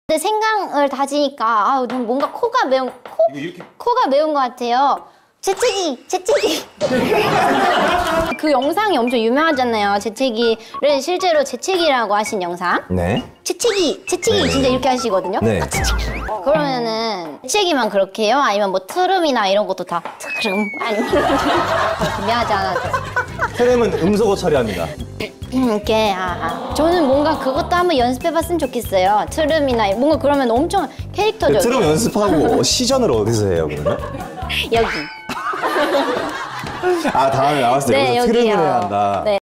근데 생강을 다지니까 아, 뭔가 코가 매운 코가 매운 것 같아요. 재채기. 그 영상이 엄청 유명하잖아요. 재채기를 실제로 재채기라고 하신 영상. 네. 재채기 진짜 이렇게 하시거든요. 네. 그러면은 재채기만 그렇게 해요? 아니면 뭐 트름이나 이런 것도 다 트름 아니면 미안하지 않아. 트름은 음소거 처리합니다. 이렇게 저는 뭔가 그것도 한번 연습해봤으면 좋겠어요. 트름이나 뭔가 그러면 엄청 캐릭터적. 트름 연습하고 시전을 어디서 해요, 그러면? 여기. 아, 다음에 나왔을 때 네, 여기서 트름을 여기요. 해야 한다. 네.